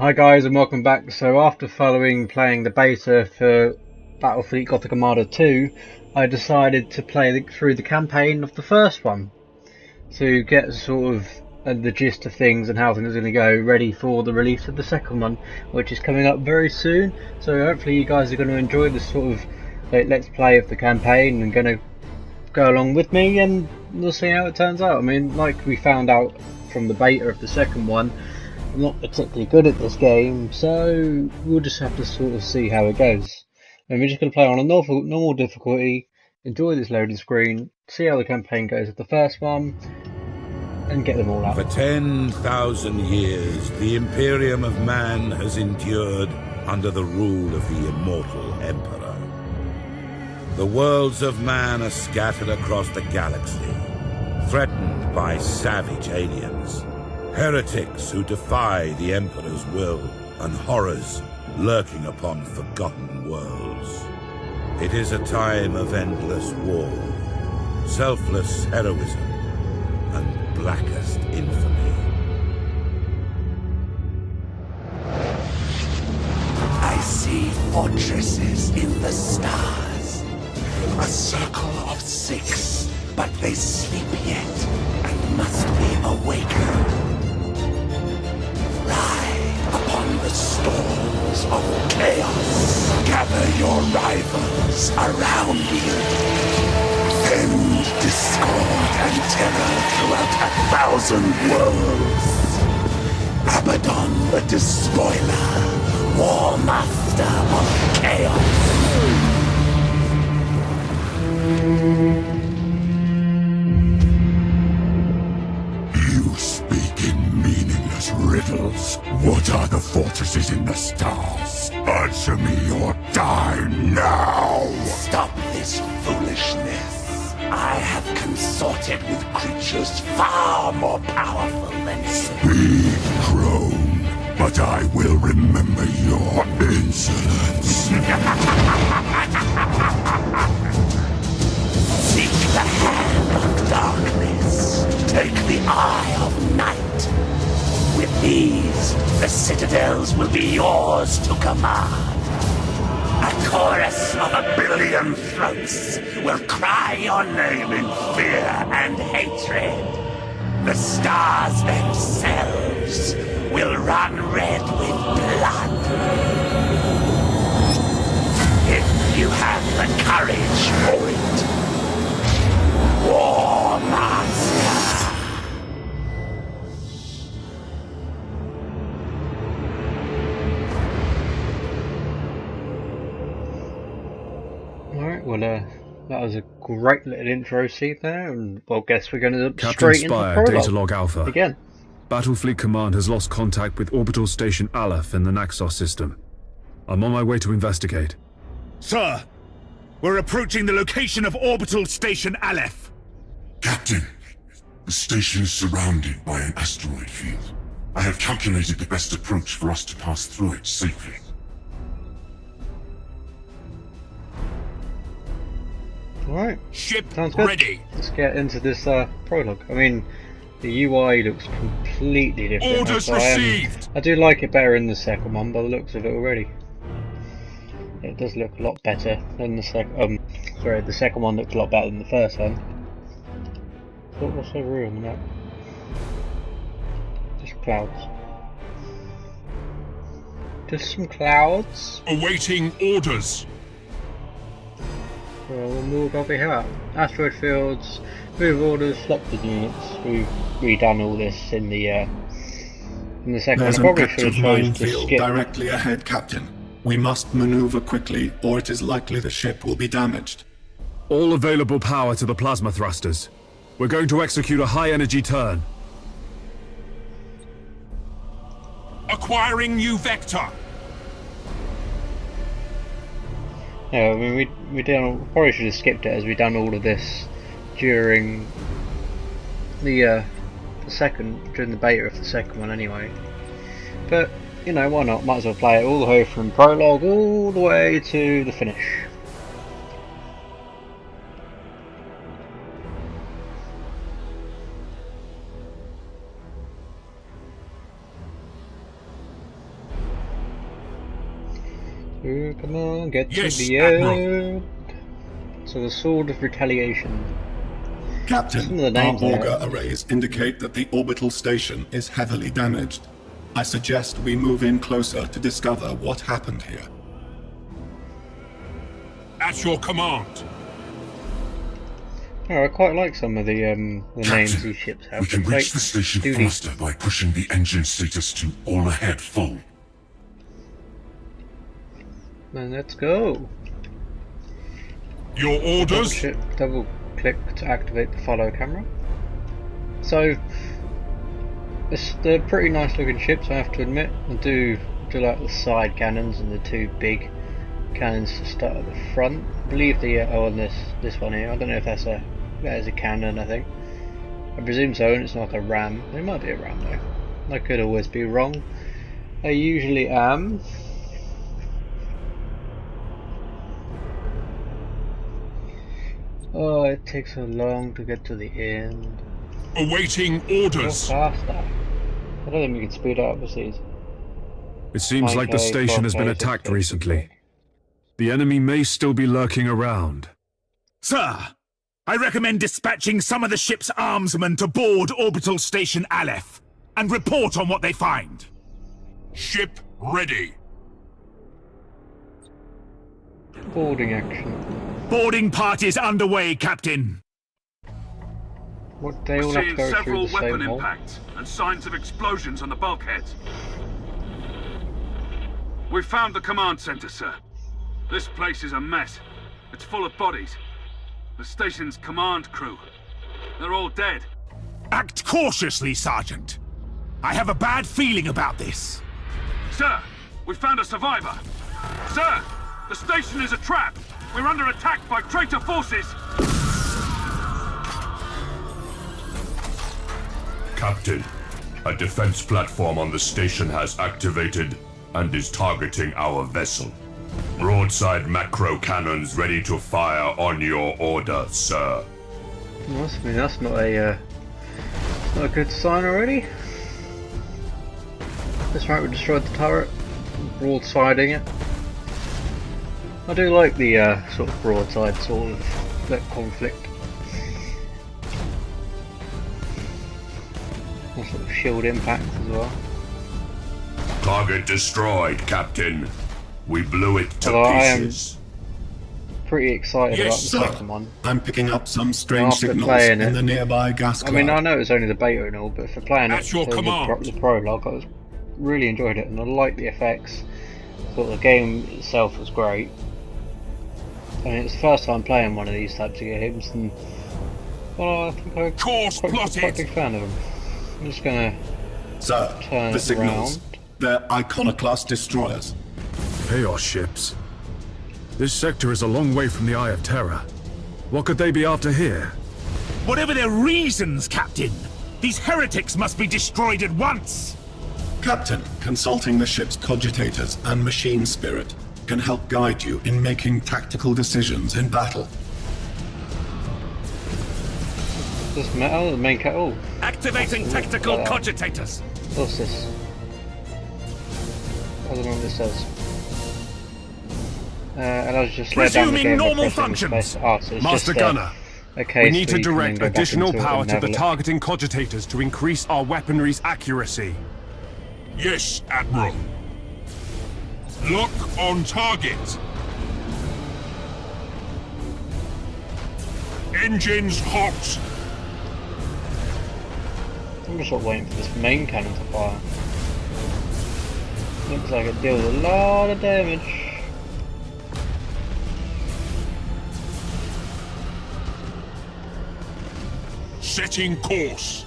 Hi guys and welcome back. So after playing the beta for Battlefleet Gothic Armada 2, I decided to play through the campaign of the first one to get sort of the gist of things and how things are going to go, ready for the release of the second one, which is coming up very soon. So hopefully you guys are going to enjoy this sort of let's play of the campaign and going to go along with me, and we'll see how it turns out. I mean, like we found out from the beta of the second one, I'm not particularly good at this game, so we'll just have to sort of see how it goes. And we're just going to play on a normal difficulty, enjoy this loading screen, see how the campaign goes with the first one, and get them all out. For 10,000 years, the Imperium of Man has endured under the rule of the immortal Emperor. The worlds of man are scattered across the galaxy, threatened by savage aliens, heretics who defy the Emperor's will, and horrors lurking upon forgotten worlds. It is a time of endless war, selfless heroism, and blackest infamy. I see fortresses in the stars. A circle of 6, but they sleep yet and must be awakened. Ride upon the storms of chaos. Gather your rivals around you. Send discord and terror throughout 1,000 worlds. Abaddon the Despoiler, War Master of Chaos. You speak in meaningless riddles. What are the fortresses in the stars? Answer me or die now! Stop this foolishness. I have consorted with creatures far more powerful than you. Speak, crone, but I will remember your insolence. Seek the hand of darkness. Take the eye of night. With these, the citadels will be yours to command. A chorus of 1 billion throats will cry your name in fear and hatred. The stars themselves will run red with blood. If you have the courage for it. War Master. Alright, well that was a great little intro scene there, and well, guess we're going to Captain straight into Spire, Prologue Data Log Alpha. again. Battlefleet Command has lost contact with Orbital Station Aleph in the Naxos system. I'm on my way to investigate. Sir, we're approaching the location of Orbital Station Aleph. Captain, the station is surrounded by an asteroid field. I have calculated the best approach for us to pass through it safely. Alright, Ship sounds good. ready. Let's get into this prologue. I mean, the UI looks completely different. Orders so received. I do like it better in the second one by the looks of it already. It does look a lot better than the the second one looked a lot better than the first one. What's over here on the map? Just clouds. Just some clouds. Awaiting orders. Well, we'll move over here. Asteroid fields, move orders, selected units. We've redone all this in the second There's one. I an probably should active have chosen to minefield skip. directly ahead, Captain. We must maneuver quickly, or it is likely the ship will be damaged. All available power to the plasma thrusters. We're going to execute a high-energy turn. Acquiring new vector. Yeah, I mean, we probably should have skipped it as we done all of this during the during the beta of the second one anyway. But you know, why not? Might as well play it all the way from prologue all the way to the finish. Oh, come on, get Yes, to the Admiral. end. So the Sword of Retaliation. Captain, Some of the our names there. auger arrays indicate that the orbital station is heavily damaged. I suggest we move in closer to discover what happened here. At your command. Oh, I quite like some of the names these ships have. We can They're reach quite the station duty. faster by pushing the engine status to all ahead full. Then let's go. Your orders? Double click to activate the follow camera. So they're pretty nice looking ships, I have to admit. I do like the side cannons and the two big cannons to start at the front. I believe the on this one here. I don't know if that is a cannon. I think. I presume so, and it's not a ram. It might be a ram though. I could always be wrong. I usually am. Oh, it takes so long to get to the end. Awaiting Go orders. faster. I don't think we can speed up with these. It seems like the 9K, station has been 12K, attacked 6K. recently. The enemy may still be lurking around. Sir, I recommend dispatching some of the ship's armsmen to board Orbital Station Aleph and report on what they find. Ship ready. Boarding action. Boarding parties underway, Captain. What, they all have to Seeing go through several the weapon same hole? impacts and signs of explosions on the bulkheads. We've found the command center, sir. This place is a mess. It's full of bodies. The station's command crew. They're all dead. Act cautiously, Sergeant. I have a bad feeling about this. Sir, we found a survivor. Sir, the station is a trap. We're under attack by traitor forces. Captain, a defense platform on the station has activated and is targeting our vessel. Broadside macro cannons ready to fire on your order, sir. That's not a good sign already. That's right, we destroyed the turret, broadsiding it. I do like the sort of broadside sort of conflict. And sort of shield impact as well. Target destroyed, Captain. We blew it to Although I am pieces. pretty excited about the Yes, sir. second one. I'm picking up some strange After signals playing in it- the nearby gas I cloud. mean, I know it's only the beta and all, but for playing At it your for command. the prologue, I really enjoyed it, and I liked the effects. Thought the game itself was great. I mean, it's the first time playing one of these types of games, and well, I think I'm Course quite a plotted. big fan of them. I'm just gonna Sir, turn the it signals. around. They're Iconoclast destroyers. Chaos ships. This sector is a long way from the Eye of Terror. What could they be after here? Whatever their reasons, Captain, these heretics must be destroyed at once. Captain, consulting the ship's cogitators and machine spirit can help guide you in making tactical decisions in battle. This metal, the main kettle. Activating tactical cogitators. What's this? I don't know what this says. And I was just led down the Resuming game by normal pressing functions. space. Oh, so it's Master just, Gunner, okay, we need so to you can then direct go back additional into it power and to have the a look. targeting cogitators to increase our weaponry's accuracy. Yes, Admiral. Lock on target. Engines hot. I'm just sort of waiting for this main cannon to fire. Looks like it deals a lot of damage. Setting course.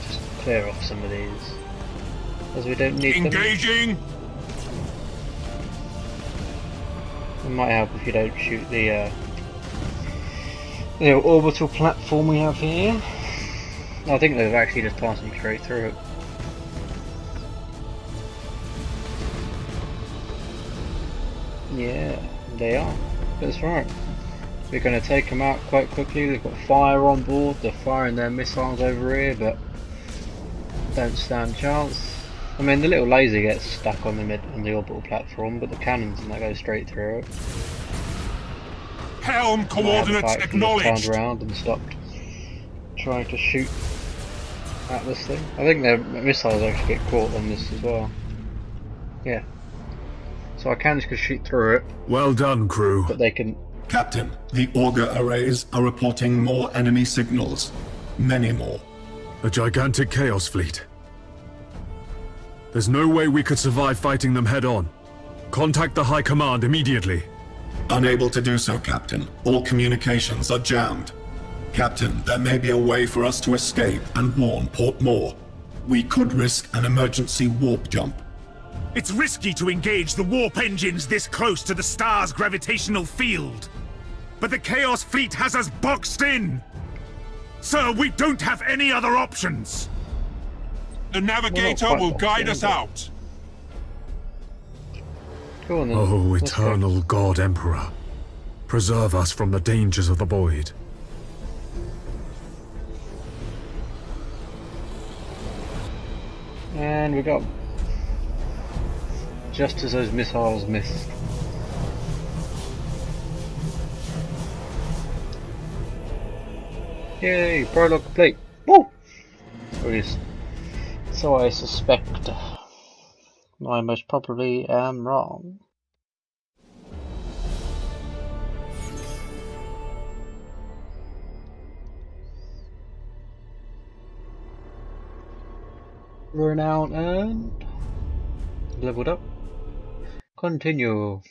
Just clear off some of these, as we don't need them. Engaging. It might help if you don't shoot the orbital platform we have here. I think they've actually just passing straight through it. Yeah, they are. That's right. We're going to take them out quite quickly. They've got fire on board. They're firing their missiles over here, but don't stand a chance. I mean, the little laser gets stuck on the orbital platform, but the cannons and that go straight through it. Helm coordinates acknowledged. Turned around and stopped trying to shoot at this thing. I think their missiles actually get caught on this as well. Yeah. So our cannons can shoot through it. Well done, crew. But they can... Captain, the auger arrays are reporting more enemy signals. Many more. A gigantic Chaos Fleet. There's no way we could survive fighting them head-on. Contact the High Command immediately. Unable to do so, Captain. All communications are jammed. Captain, there may be a way for us to escape and warn Port Moore. We could risk an emergency warp jump. It's risky to engage the warp engines this close to the star's gravitational field. But the Chaos Fleet has us boxed in. Sir, we don't have any other options. The navigator will guide us out. Go on then. Oh, eternal God Emperor. Preserve us from the dangers of the void. And we got... just as those missiles missed. Yay, prologue complete. Woo! Or at least, so I suspect. I most probably am wrong. Renown and leveled up. Continue.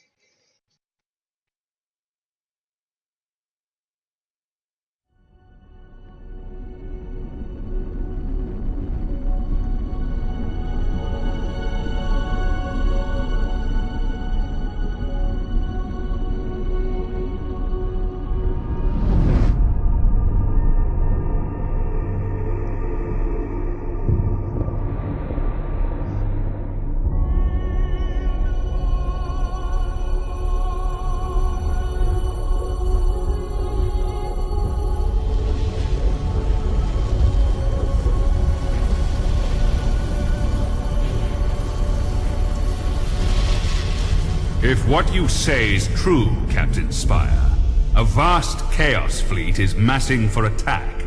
If what you say is true, Captain Spire, a vast Chaos Fleet is massing for attack.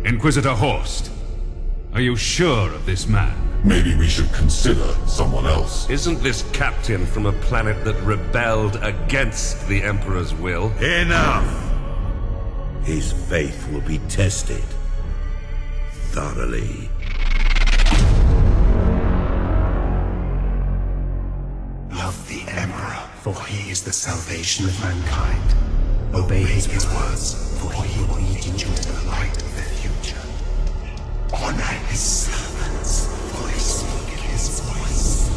Inquisitor Horst, are you sure of this man? Maybe we should consider someone else. Isn't this captain from a planet that rebelled against the Emperor's will? Enough! His faith will be tested thoroughly. Love the Emperor, for he is the salvation of mankind. Obey his words, for he will lead you into the light of the future. Honor his servants, for they speak his voice.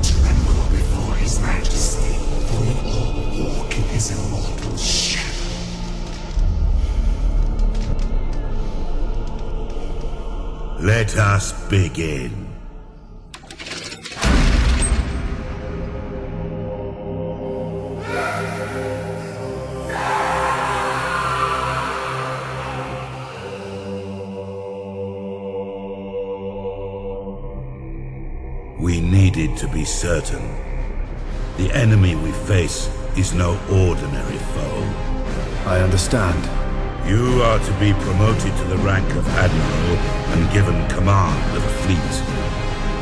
Tremble before his majesty, for we all walk in his immortal shadow. Let us begin. We needed to be certain. The enemy we face is no ordinary foe. I understand. You are to be promoted to the rank of Admiral and given command of a fleet.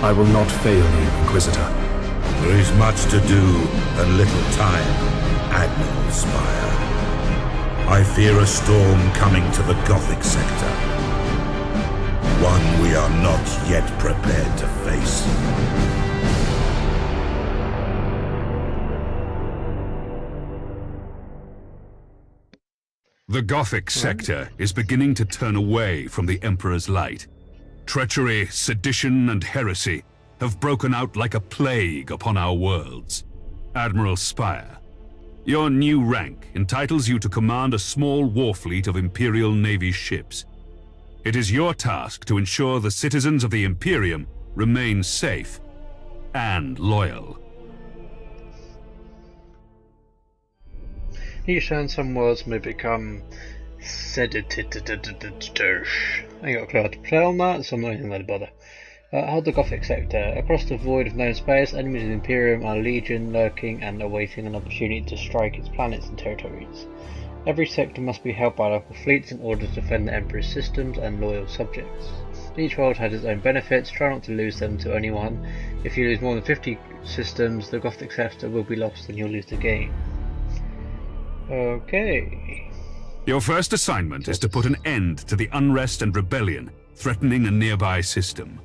I will not fail you, Inquisitor. There is much to do and little time, Admiral Spire. I fear a storm coming to the Gothic sector. One we are not yet prepared to face. The Gothic sector is beginning to turn away from the Emperor's light. Treachery, sedition, and heresy have broken out like a plague upon our worlds. Admiral Spire, your new rank entitles you to command a small war fleet of Imperial Navy ships. It is your task to ensure the citizens of the Imperium remain safe and loyal. Each time some words may become sedative. I ain't got a clue how to play on that, so I'm not even going to bother. Hold the Gothic sector. Across the void of known space, enemies of the Imperium are legion, lurking and awaiting an opportunity to strike its planets and territories. Every sector must be held by local fleets in order to defend the Emperor's systems and loyal subjects. Each world has its own benefits, try not to lose them to anyone. If you lose more than 50 systems, the Gothic sector will be lost and you'll lose the game. Okay. Your first assignment is to put an end to the unrest and rebellion threatening a nearby system.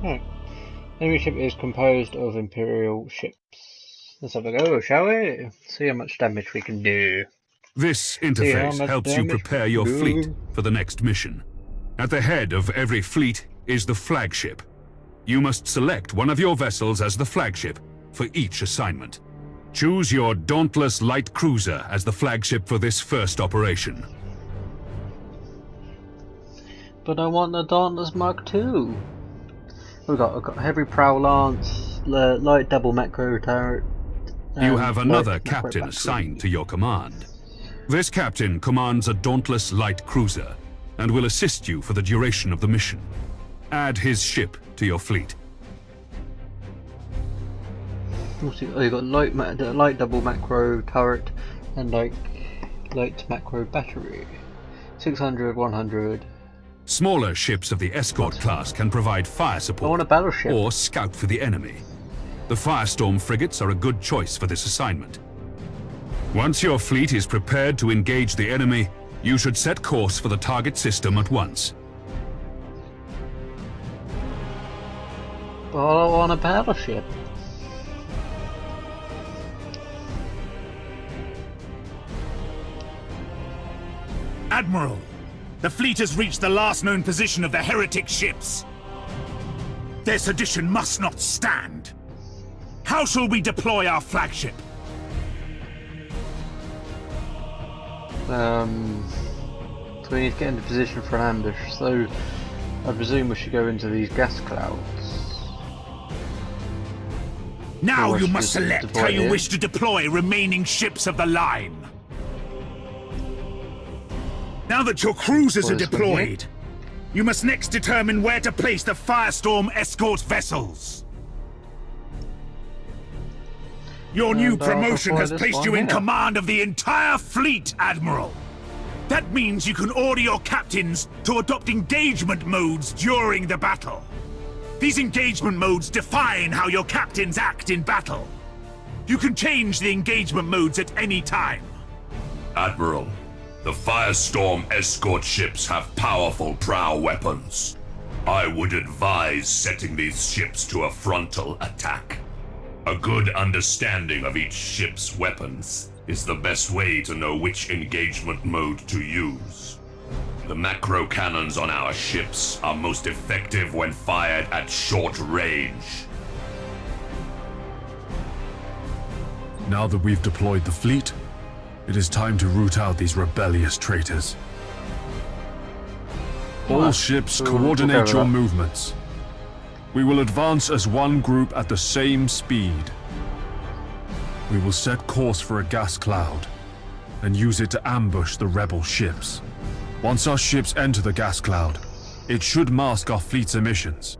Right. Enemy ship is composed of Imperial ships. Let's have a go, shall we? See how much damage we can do. This interface helps you prepare your fleet for the next mission. At the head of every fleet is the flagship. You must select one of your vessels as the flagship for each assignment. Choose your Dauntless Light Cruiser as the flagship for this first operation. But I want the Dauntless Mark II. We've got Heavy Prowl Lance, Light Double Macro Turret. You have another captain assigned to your command. This captain commands a Dauntless Light Cruiser and will assist you for the duration of the mission. Add his ship to your fleet. You got light double macro turret and light macro battery. 600, 100. Smaller ships of the escort class can provide fire support I want a battleship. or scout for the enemy. The Firestorm frigates are a good choice for this assignment. Once your fleet is prepared to engage the enemy, you should set course for the target system at once. But I want a battleship. Admiral, the fleet has reached the last known position of the heretic ships. Their sedition must not stand. How shall we deploy our flagship? So we need to get into position for an ambush, so I presume we should go into these gas clouds. Now you must select how you wish to deploy remaining ships of the line. Now that your cruisers are deployed, you must next determine where to place the Firestorm escort vessels. Your new promotion has placed you in command of the entire fleet, Admiral. That means you can order your captains to adopt engagement modes during the battle. These engagement modes define how your captains act in battle. You can change the engagement modes at any time. Admiral, the Firestorm escort ships have powerful prow weapons. I would advise setting these ships to a frontal attack. A good understanding of each ship's weapons is the best way to know which engagement mode to use. The macro cannons on our ships are most effective when fired at short range. Now that we've deployed the fleet, it is time to root out these rebellious traitors. All ships, coordinate your movements. We will advance as one group at the same speed. We will set course for a gas cloud and use it to ambush the rebel ships. Once our ships enter the gas cloud, it should mask our fleet's emissions.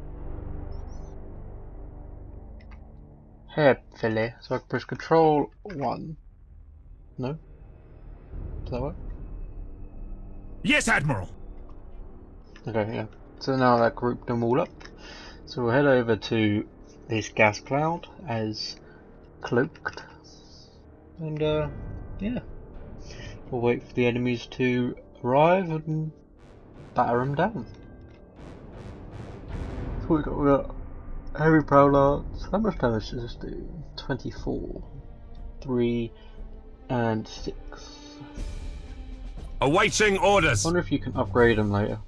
Hopefully. So I can press Control 1. No? Does that work? Yes, Admiral. Okay, yeah. So now that grouped them all up. So we'll head over to this gas cloud as cloaked. And yeah. We'll wait for the enemies to arrive and batter them down. So we got heavy prowl lance. How much damage does this do? 24, 3 and 6. Awaiting orders. I wonder if you can upgrade them later.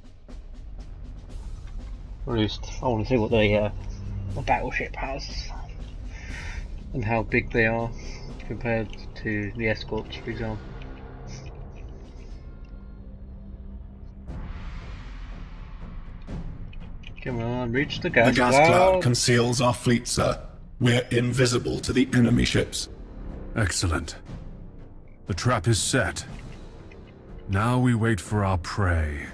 Or at least I want to see what the battleship has and how big they are compared to the escorts, for example. Come on, reach the gas cloud. The gas cloud conceals our fleet, sir. We're invisible to the enemy ships. Excellent. The trap is set. Now we wait for our prey.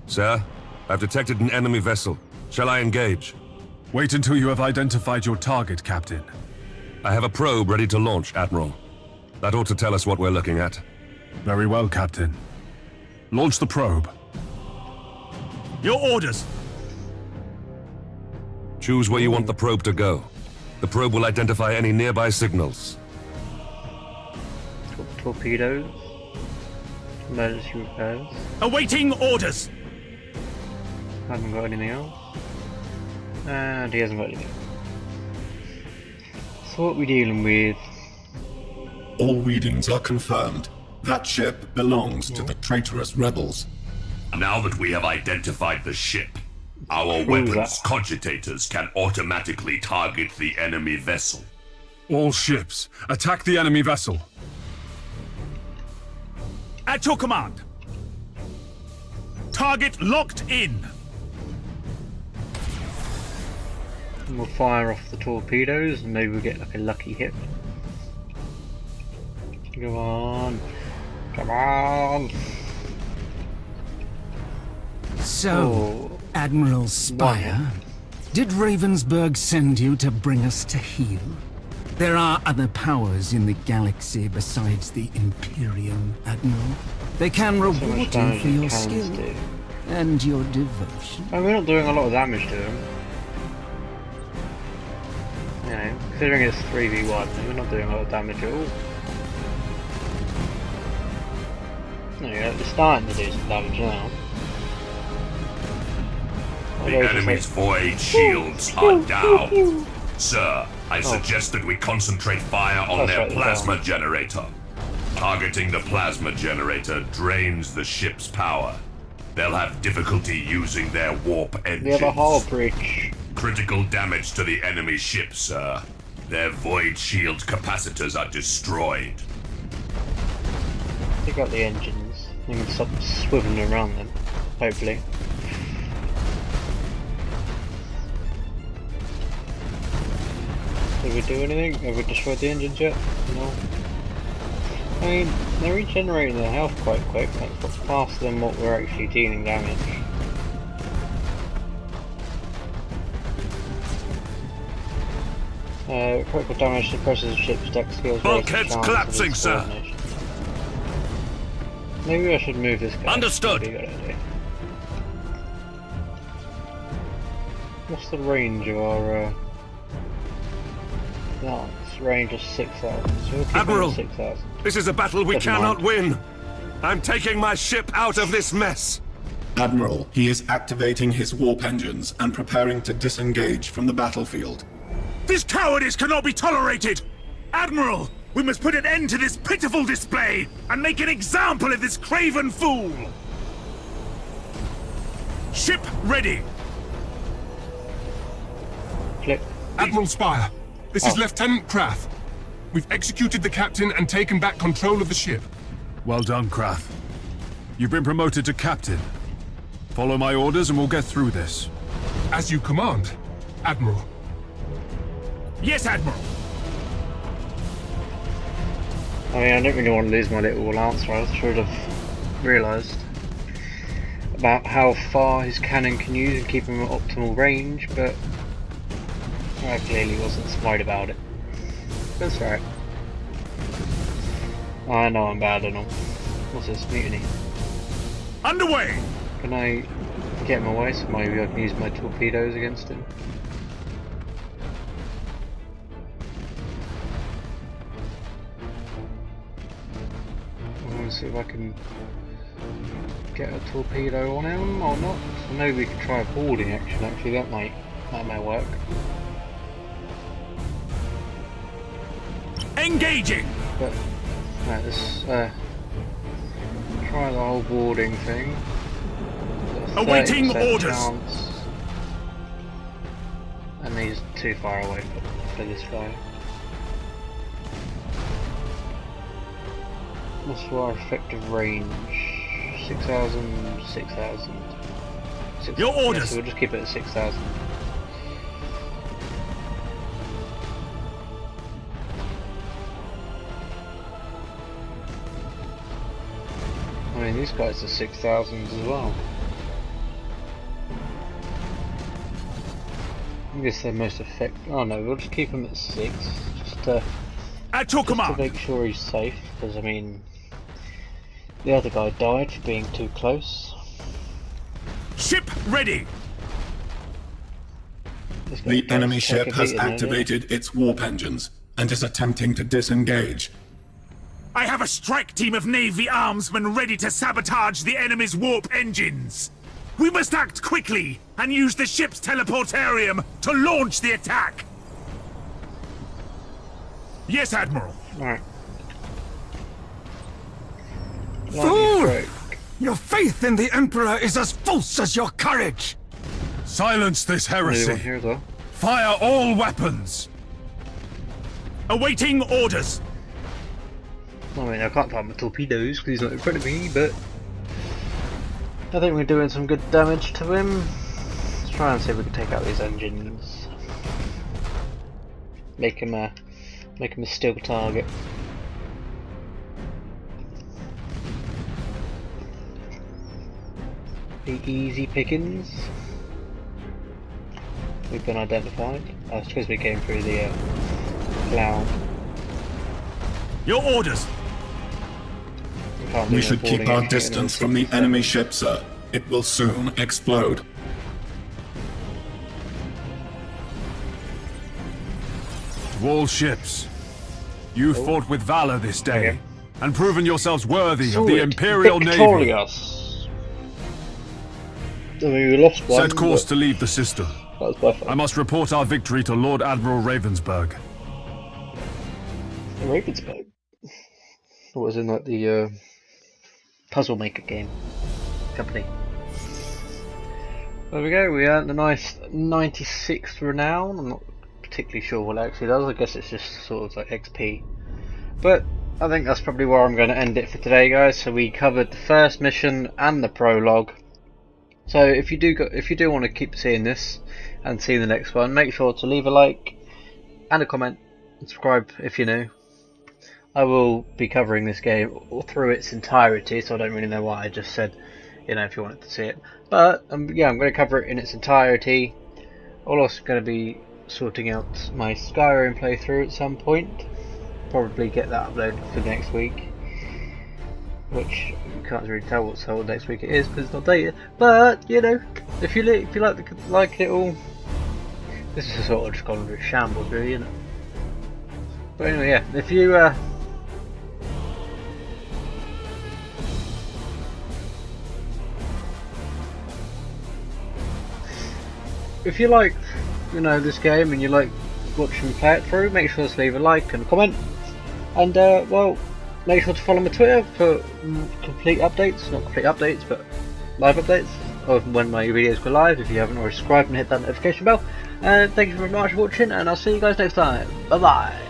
Sir, I've detected an enemy vessel. Shall I engage? Wait until you have identified your target, Captain. I have a probe ready to launch, Admiral. That ought to tell us what we're looking at. Very well, Captain. Launch the probe. Your orders! Choose where you want the probe to go. The probe will identify any nearby signals. Torpedoes. Emergency repairs. Awaiting orders! Haven't got anything else. And he hasn't got anything. So what are we dealing with? All readings are confirmed. That ship belongs to the traitorous rebels. Now that we have identified the ship, our weapons cogitators can automatically target the enemy vessel. All ships, attack the enemy vessel. At your command. Target locked in. And we'll fire off the torpedoes and maybe we'll get like a lucky hit. Come on. Come on. So, Admiral Spire, did Ravensburg send you to bring us to heel? There are other powers in the galaxy besides the Imperium, Admiral. They can reward you for your skill and your devotion. Oh, we're not doing a lot of damage to them. You know, considering it's 3v1, we're not doing a lot of damage at all. No, they're starting to do some damage now. The enemy's void shields are down. Sir, I suggest that we concentrate fire on their plasma generator. Targeting the plasma generator drains the ship's power. They'll have difficulty using their warp engines. We have a hull breach. Critical damage to the enemy ship, sir. Their void shield capacitors are destroyed. Pick up the engines. You can stop swiveling around them, hopefully. Did we do anything? Have we destroyed the engines yet? No. I mean, they're regenerating their health quite quick. That's faster than what we're actually dealing damage. Critical damage suppresses ship's deck skills. Bulkheads collapsing, sir. Maybe I should move this guy. Understood. That'd be a good idea. What's the range of our lance? Range of 6,000. So we'll keep Admiral, 6,000. This is a battle we cannot win. I'm taking my ship out of this mess. Admiral, he is activating his warp engines and preparing to disengage from the battlefield. This cowardice cannot be tolerated! Admiral, we must put an end to this pitiful display and make an example of this craven fool! Ship ready! Click. Admiral Spire, this is Lieutenant Krath. We've executed the captain and taken back control of the ship. Well done, Krath. You've been promoted to captain. Follow my orders and we'll get through this. As you command, Admiral. Yes, Admiral! I mean, I don't really want to lose my little answer. I should have realised about how far his cannon can use and keep him at optimal range, but I clearly wasn't smart about it. That's right. I know I'm bad enough. What's this? Mutiny. Underway! Can I get him away so maybe I can use my torpedoes against him? I want to see if I can get a torpedo on him or not. So maybe we could try a boarding action actually, that might work. Engaging! But right, let's try the whole boarding thing. Awaiting orders! Chance. And he's too far away for this guy. What's our effective range? 6,000, 6,000. Your orders! Yeah, so we'll just keep it at 6,000. I mean, these guys are 6,000 as well. I guess they're most effective. Oh no, we'll just keep him at 6. At your command. To make sure he's safe, because I mean, the other guy died for being too close. Ship ready! The enemy ship has activated its warp engines and is attempting to disengage. I have a strike team of Navy armsmen ready to sabotage the enemy's warp engines. We must act quickly and use the ship's teleportarium to launch the attack. Yes, Admiral. Alright. Fool! Your faith in the Emperor is as false as your courage! Silence this heresy! Here, though. Fire all weapons! Awaiting orders. I mean, I can't fire my torpedoes because he's not in front of me, but I think we're doing some good damage to him. Let's try and see if we can take out these engines. Make him a still target. The easy pickings. We've been identified. I suppose we came through the cloud. Your orders. We should keep our distance from the enemy ship, sir. It will soon explode. To all ships, you fought with valor this day, and proven yourselves worthy of the Imperial Navy. I mean, we lost one. Set course to leave the system. I must report our victory to Lord Admiral Ravensburg. Ravensburg? What was in like the puzzle maker game company? There we go, we earned a nice 96 renown. I'm not particularly sure what it actually does, I guess it's just sort of like XP. But I think that's probably where I'm going to end it for today, guys. So we covered the first mission and the prologue. So if you do want to keep seeing this and seeing the next one, make sure to leave a like and a comment, subscribe if you're new. I will be covering this game all through its entirety, so I don't really know why I just said, you know, if you wanted to see it. But yeah, I'm going to cover it in its entirety. I'm also going to be sorting out my Skyrim playthrough at some point. Probably get that uploaded for next week. Which you can't really tell what next week it is because it's not dated. But you know, if you like it all, this is sort of just gone into shambles, really, isn't it? But anyway, yeah, if you like, you know, this game and you like watching me play it through, make sure to leave a like and a comment, and well, make sure to follow my Twitter for complete updates, not complete updates, but live updates of when my videos go live. If you haven't already subscribed and hit that notification bell. Thank you very much for watching, and I'll see you guys next time. Bye bye.